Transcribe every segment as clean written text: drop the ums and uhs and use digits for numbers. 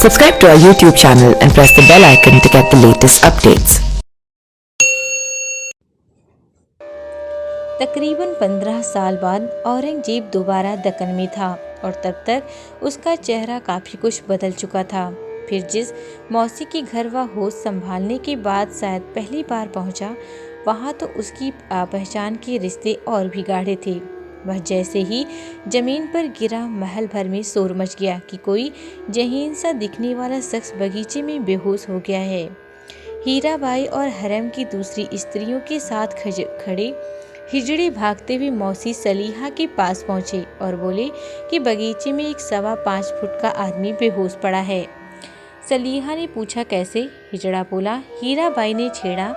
Subscribe to our YouTube channel and press the bell icon to get the latest updates. तकरीबन 15 साल बाद औरंगजेब दोबारा दक्कन में था और तब तक उसका चेहरा काफ़ी कुछ बदल चुका था। फिर जिस मौसी के घर वह होश संभालने के बाद शायद पहली बार पहुंचा, वहां तो उसकी पहचान के रिश्ते और भी गाढ़े थे। वह जैसे ही जमीन पर गिरा, महल भर में शोर मच गया कि कोई जहीन सा दिखने वाला शख्स बगीचे में बेहोश हो गया है। हीराबाई और हरम की दूसरी स्त्रियों के साथ खड़े हिजड़े भागते हुए मौसी सलीहा के पास पहुंचे और बोले कि बगीचे में एक 5.25 फुट का आदमी बेहोश पड़ा है। सलीहा ने पूछा, कैसे? हिजड़ा बोला, हीराबाई ने छेड़ा।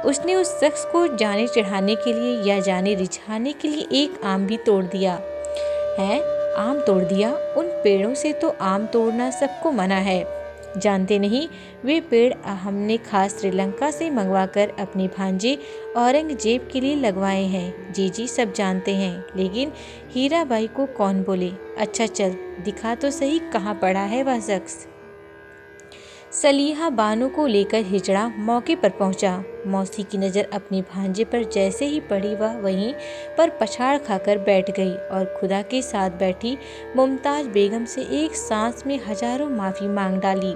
उसने उस शख्स को जाने चढ़ाने के लिए या जाने रिझाने के लिए एक आम भी तोड़ दिया है। आम तोड़ दिया? उन पेड़ों से तो आम तोड़ना सबको मना है। जानते नहीं, वे पेड़ हमने खास श्रीलंका से मंगवाकर अपने भांजे औरंगजेब के लिए लगवाए हैं। जी सब जानते हैं, लेकिन हीराबाई को कौन बोले? अच्छा चल दिखा तो सही, कहाँ पड़ा है वह शख्स। सलीहा बानों को लेकर हिजड़ा मौके पर पहुंचा। मौसी की नज़र अपने भांजे पर जैसे ही पड़ी, वह वहीं पर पछाड़ खाकर बैठ गई और खुदा के साथ बैठी मुमताज बेगम से एक सांस में हजारों माफ़ी मांग डाली।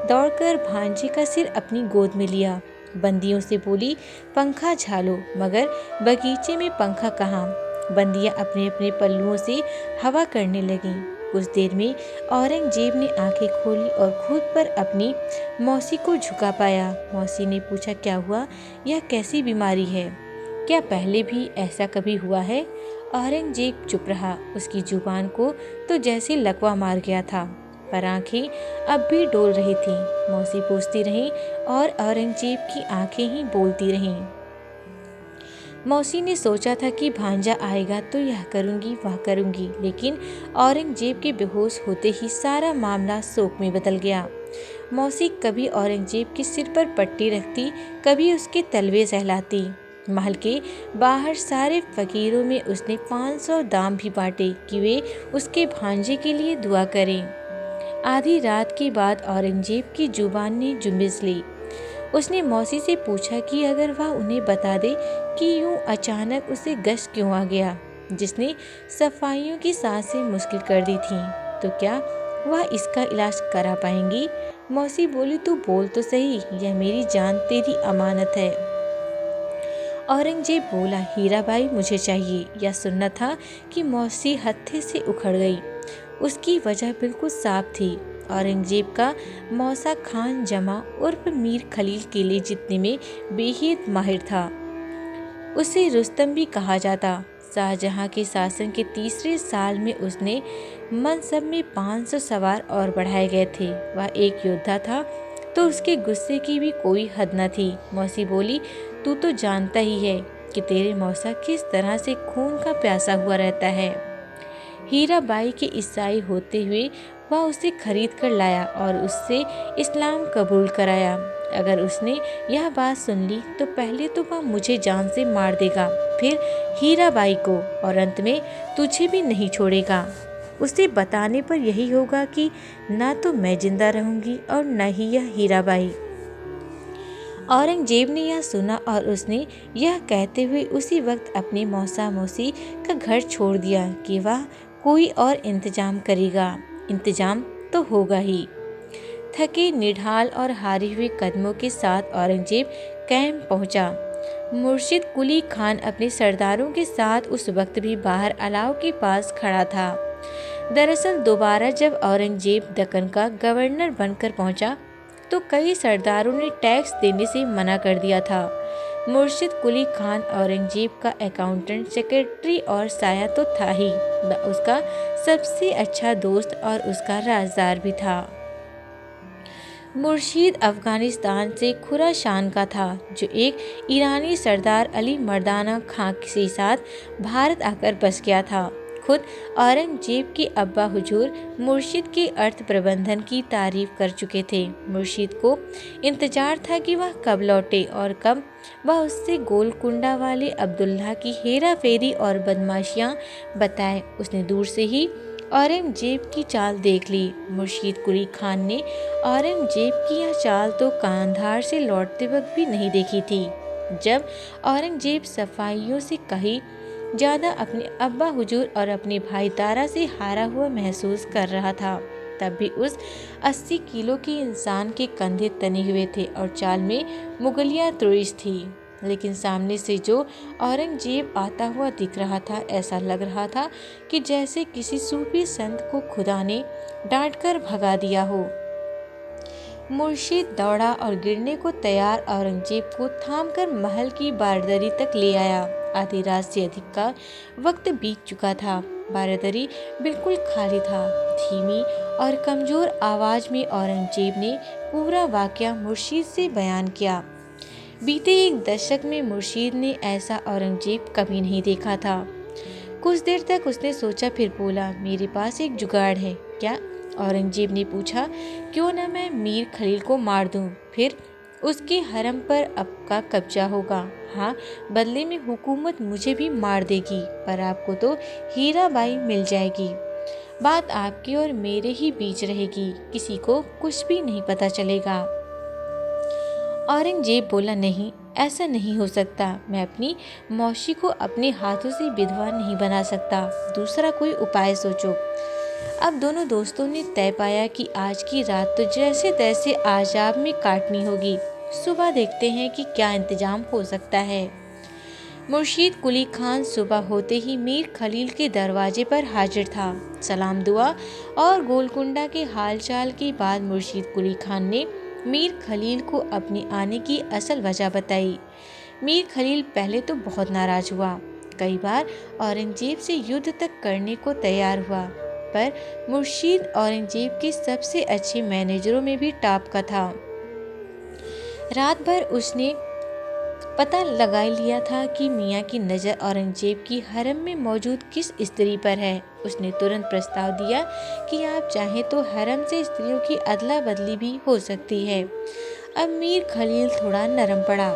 दौड़कर भांजे का सिर अपनी गोद में लिया, बंदियों से बोली, पंखा झालो। मगर बगीचे में पंखा कहाँ। बंदियां अपने अपने पल्लुओं से हवा करने लगीं। कुछ देर में औरंगजेब ने आंखें खोली और खुद पर अपनी मौसी को झुका पाया। मौसी ने पूछा, क्या हुआ? यह कैसी बीमारी है? क्या पहले भी ऐसा कभी हुआ है? औरंगजेब चुप रहा। उसकी जुबान को तो जैसे लकवा मार गया था, पर आंखें अब भी डोल रही थीं। मौसी पूछती रहीं और औरंगजेब की आंखें ही बोलती रहीं। मौसी ने सोचा था कि भांजा आएगा तो यह करूंगी वह करूंगी, लेकिन औरंगजेब के बेहोश होते ही सारा मामला शोक में बदल गया। मौसी कभी औरंगजेब के सिर पर पट्टी रखती, कभी उसके तलवे सहलाती। महल के बाहर सारे फकीरों में उसने 500 दाम भी बांटे कि वे उसके भांजे के लिए दुआ करें। आधी रात के बाद औरंगजेब की जुबान ने जुम्बिश ली। उसने मौसी से पूछा कि अगर वह उन्हें बता दे कि यूं अचानक उसे गश्त क्यों आ गया, जिसने सफाइयों की सांसें मुश्किल कर दी थीं, तो क्या वह इसका इलाज करा पाएंगी? मौसी बोली, तू बोल तो सही, यह मेरी जान तेरी अमानत है। औरंगजेब बोला, हीराबाई मुझे चाहिए। यह सुनना था कि मौसी हत्थे से उखड़ गई। उसकी वजह बिल्कुल साफ थी। औरंगजेब का मौसा खान जमा उर्फ मीर खलील किले जीतने में बेहद माहिर था। उसे रुस्तम भी कहा जाता। शाहजहां के शासन के तीसरे साल में उसने मनसब में 500 सवार और बढ़ाए गए थे। वह एक योद्धा था, तो उसके गुस्से की भी कोई हद न थी। मौसी बोली, तू तो जानता ही है कि तेरे मौसा किस तरह से खून का प्यासा हुआ रहता है। हीराबाई के ईसाई होते हुए वह उसे खरीद कर लाया और उससे इस्लाम कबूल कराया। अगर उसने यह बात सुन ली तो पहले तो वह मुझे जान से मार देगा, फिर हीराबाई को, और अंत में तुझे भी नहीं छोड़ेगा। उसे बताने पर यही होगा कि ना तो मैं जिंदा रहूंगी और न ही यह हीराबाई। औरंगजेब ने यह सुना और उसने यह कहते हुए उसी वक्त अपने मौसा मौसी का घर छोड़ दिया कि वह कोई और इंतजाम करेगा। इंतजाम तो होगा ही। थके, निढाल और हारे हुए कदमों के साथ औरंगजेब कैंप पहुंचा। मुर्शिद कुली खान अपने सरदारों के साथ उस वक्त भी बाहर अलाव के पास खड़ा था। दरअसल दोबारा जब औरंगजेब दक्कन का गवर्नर बनकर पहुंचा, तो कई सरदारों ने टैक्स देने से मना कर दिया था। मुर्शिद कुली खान औरंगजेब का अकाउंटेंट, सेक्रेटरी और साया तो था ही, उसका सबसे अच्छा दोस्त और उसका राजदार भी था। मुर्शीद अफगानिस्तान से खुरासान का था, जो एक ईरानी सरदार अली मर्दाना खां के साथ भारत आकर बस गया था। खुद औरंगजेब के अब्बा हुजूर मुर्शिद के अर्थ प्रबंधन की तारीफ कर चुके थे। मुर्शिद को इंतजार था कि वह कब लौटे और कब वह उससे गोलकुंडा वाले अब्दुल्ला की हेरा फेरी और बदमाशियां बताए। उसने दूर से ही औरंगजेब की चाल देख ली। मुर्शीद कुली खान ने औरंगजेब की यह चाल तो कांधार से लौटते वक्त भी नहीं देखी थी। जब औरंगजेब सफाइयों से कहीं ज्यादा अपने अब्बा हुजूर और अपने भाई तारा से हारा हुआ महसूस कर रहा था, तब भी उस 80 किलो के इंसान के कंधे तने हुए थे और चाल में मुगलिया तुर्श थी। लेकिन सामने से जो औरंगजेब आता हुआ दिख रहा था, ऐसा लग रहा था कि जैसे किसी सूफी संत को खुदा ने डांटकर भगा दिया हो। मुर्शीद दौड़ा और गिरने को तैयार औरंगजेब को थामकर महल की बारदरी तक ले आया। आधी रात से अधिक का वक्त बीत चुका था। बारदरी बिल्कुल खाली था। धीमी और कमजोर आवाज में औरंगजेब ने पूरा वाकया मुर्शीद से बयान किया। बीते एक दशक में मुर्शीद ने ऐसा औरंगजेब कभी नहीं देखा था। कुछ देर तक उसने सोचा, फिर बोला, मेरे पास एक जुगाड़ है। क्या? औरंगजेब ने पूछा। क्यों न मैं मीर खलील को मार दूं, फिर उसके हरम पर आपका कब्जा होगा। हाँ, बदले में हुकूमत मुझे भी मार देगी, पर आपको तो हीराबाई मिल जाएगी। बात आपके और मेरे ही बीच रहेगी, किसी को कुछ भी नहीं पता चलेगा। औरंगजेब बोला, नहीं, ऐसा नहीं हो सकता। मैं अपनी मौसी को अपने हाथों से विधवा नहीं बना सकता। दूसरा कोई उपाय सोचो। अब दोनों दोस्तों ने तय पाया कि आज की रात तो जैसे तैसे आजाब में काटनी होगी। सुबह देखते हैं कि क्या इंतजाम हो सकता है। मुर्शीद कुली खान सुबह होते ही मीर खलील के दरवाजे पर हाजिर था। सलाम दुआ और गोलकुंडा के हालचाल के बाद मुर्शीद कुली खान ने मीर खलील को अपने आने की असल वजह बताई। मीर खलील पहले तो बहुत नाराज हुआ, कई बार औरंगजेब से युद्ध तक करने को तैयार हुआ, पर मुर्शीद औरंगजेब के सबसे अच्छे मैनेजरों में भी टॉप का था। रात भर उसने पता लगा लिया था कि मियाँ की नज़र औरंगजेब की हरम में मौजूद किस स्त्री पर है। उसने तुरंत प्रस्ताव दिया कि आप चाहें तो हरम से स्त्रियों की अदला बदली भी हो सकती है। अब मीर खलील थोड़ा नरम पड़ा।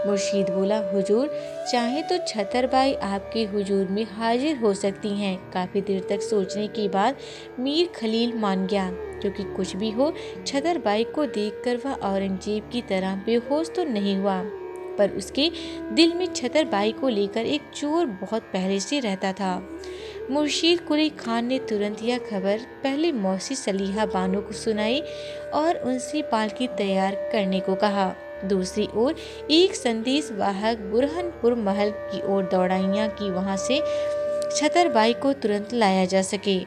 मुर्शीद बोला, हुजूर चाहे तो छतरबाई आपके हुजूर में हाजिर हो सकती हैं। काफ़ी देर तक सोचने के बाद मीर खलील मान गया, क्योंकि कुछ भी हो, छतरबाई को देखकर वह औरंगजेब की तरह बेहोश तो नहीं हुआ, पर उसके दिल में छतरबाई को लेकर एक चोर बहुत पहले से रहता था। मुर्शीद कुली खान ने तुरंत यह खबर पहले मौसी सलीहा बानो को सुनाई और उनसे पालकी तैयार करने को कहा। दूसरी ओर एक संदेश वाहक बुरहानपुर महल की ओर दौड़ाइयाँ कि वहां से छतरबाई को तुरंत लाया जा सके।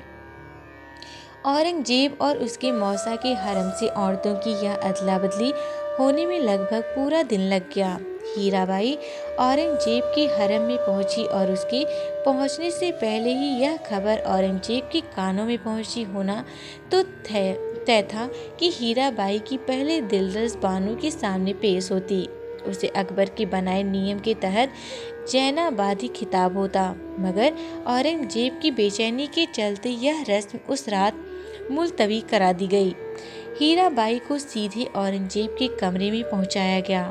औरंगजेब और उसके मौसा के हरम से औरतों की यह अदला बदली होने में लगभग पूरा दिन लग गया। हीराबाई औरंगजेब के हरम में पहुंची और उसके पहुंचने से पहले ही यह खबर औरंगजेब के कानों में पहुंची होना तो तय था कि हीराबाई की पहले दिलरस बानो के सामने पेश होती। उसे अकबर के बनाए नियम के तहत जैनाबादी खिताब होता, मगर औरंगजेब की बेचैनी के चलते यह रस्म उस रात मुलतवी करा दी गई। हीराबाई को सीधे औरंगजेब के कमरे में पहुंचाया गया।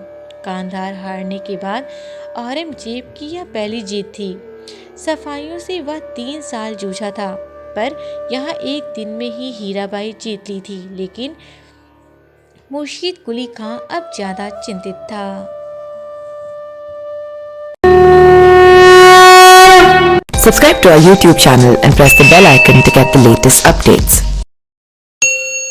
कांधार हारने के बाद औरंगजेब की यह पहली जीत थी। सफाइयों से वह 3 साल जूझा था, पर यहाँ एक दिन में ही हीराबाई जीत ली थी। लेकिन मुर्शीद कुली खां अब ज्यादा चिंतित था। Subscribe to our YouTube channel and press the bell icon to get the latest updates.